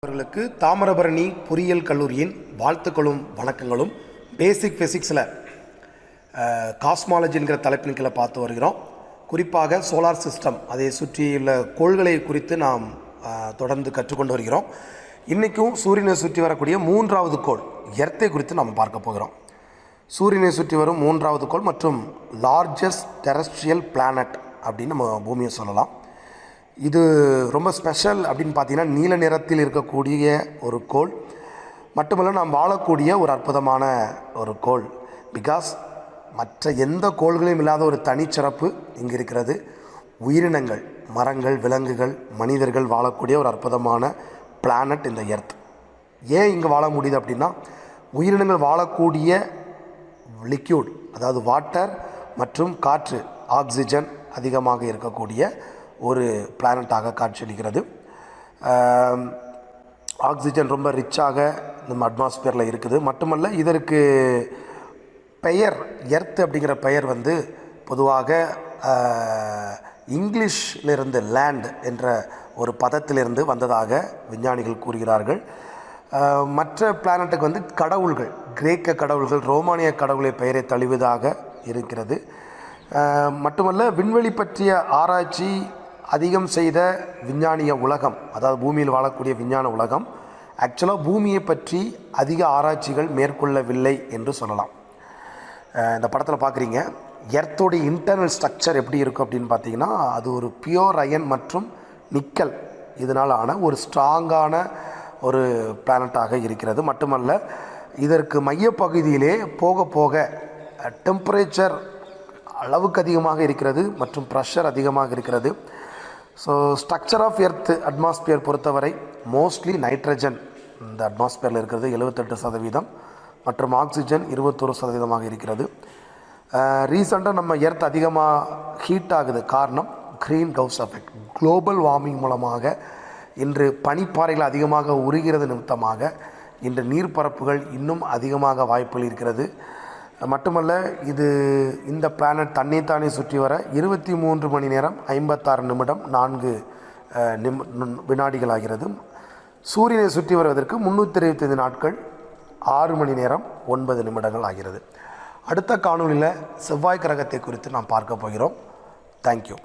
அவர்களுக்கு தாமிரபரணி பொறியியல் கல்லூரியின் வாழ்த்துக்களும் வணக்கங்களும். பேசிக் ஃபிசிக்ஸில் காஸ்மாலஜிங்கிற தலைப்பின் கீழே பார்த்து வருகிறோம். குறிப்பாக சோலார் சிஸ்டம், அதை சுற்றியுள்ள கோள்களை குறித்து நாம் தொடர்ந்து கற்றுக்கொண்டு வருகிறோம். இன்றைக்கும் சூரியனை சுற்றி வரக்கூடிய மூன்றாவது கோள் எர்த்தை குறித்து நாம் பார்க்க போகிறோம். சூரியனை சுற்றி வரும் மூன்றாவது கோள் மற்றும் லார்ஜஸ்ட் டெரஸ்ட்ரியல் பிளானட் அப்படின்னு நம்ம பூமியை சொல்லலாம். இது ரொம்ப ஸ்பெஷல் அப்படின்னு பார்த்தீங்கன்னா நீல நிறத்தில் இருக்கக்கூடிய ஒரு கோள் மட்டுமல்ல, நாம் வாழக்கூடிய ஒரு அற்புதமான ஒரு கோள். பிகாஸ் மற்ற எந்த கோள்களையும் இல்லாத ஒரு தனிச்சிறப்பு இங்கே இருக்கிறது. உயிரினங்கள், மரங்கள், விலங்குகள், மனிதர்கள் வாழக்கூடிய ஒரு அற்புதமான பிளானட் இந்த எர்த். ஏன் இங்கே வாழ முடியுது அப்படின்னா, உயிரினங்கள் வாழக்கூடிய லிக்யூட், அதாவது வாட்டர் மற்றும் காற்று, ஆக்சிஜன் அதிகமாக இருக்கக்கூடிய ஒரு பிளானட்டாக காட்சியளிக்கிறது. ஆக்சிஜன் ரொம்ப ரிச்சாக நம்ம அட்மாஸ்பியரில் இருக்குது. மட்டுமல்ல, இதற்கு பெயர் எர்த் அப்படிங்கிற பெயர் பொதுவாக இங்கிலீஷிலிருந்து லேண்ட் என்ற ஒரு பதத்திலிருந்து வந்ததாக விஞ்ஞானிகள் கூறுகிறார்கள். மற்ற பிளானட்டுக்கு கடவுள்கள், கிரேக்க கடவுள்கள், ரோமானிய கடவுளை பெயரை தழுவியதாக இருக்கிறது. மட்டுமல்ல, விண்வெளி பற்றிய ஆராய்ச்சி அதிகம் செய்த விஞ்ஞானிய உலகம், அதாவது பூமியில் வாழக்கூடிய விஞ்ஞான உலகம் ஆக்சுவலாக பூமியை பற்றி அதிக ஆராய்ச்சிகள் மேற்கொள்ளவில்லை என்று சொல்லலாம். இந்த படத்தில் பார்க்குறீங்க, எர்த்தோடைய இன்டர்னல் ஸ்ட்ரக்சர் எப்படி இருக்கும் அப்படின்னு பார்த்தீங்கன்னா, அது ஒரு பியோர் அயன் மற்றும் நிக்கல் இதனால் ஆன ஒரு ஸ்ட்ராங்கான ஒரு பிளானட்டாக இருக்கிறது. மட்டுமல்ல, இதற்கு மையப்பகுதியிலே போக போக டெம்பரேச்சர் அளவுக்கு அதிகமாக இருக்கிறது மற்றும் ப்ரெஷர் அதிகமாக இருக்கிறது. So structure of earth atmosphere பொறுத்தவரை மோஸ்ட்லி நைட்ரஜன் இந்த அட்மாஸ்பியரில் இருக்கிறது 78% மற்றும் ஆக்சிஜன் 21% இருக்கிறது. ரீசெண்டாக நம்ம எர்த் அதிகமாக ஹீட் ஆகுது. காரணம் green house effect, global warming மூலமாக இன்று பனிப்பாறைகள் அதிகமாக உருகிறது நிமித்தமாக இன்று நீர்ப்பரப்புகள் இன்னும் அதிகமாக வாய்ப்புகள் இருக்கிறது. மட்டுமல்ல, இந்த பிளானட் தன்னைத்தானே சுற்றி வர 23 மணி நேரம் 56 நிமிடம் 4 வினாடிகள் ஆகிறது. சூரியனை சுற்றி வருவதற்கு 325 நாட்கள் 6 மணி நேரம் 9 நிமிடங்கள் ஆகிறது. அடுத்த காணொளியில் செவ்வாய் கிரகத்தை குறித்து நாம் பார்க்க போகிறோம். தேங்க்யூ.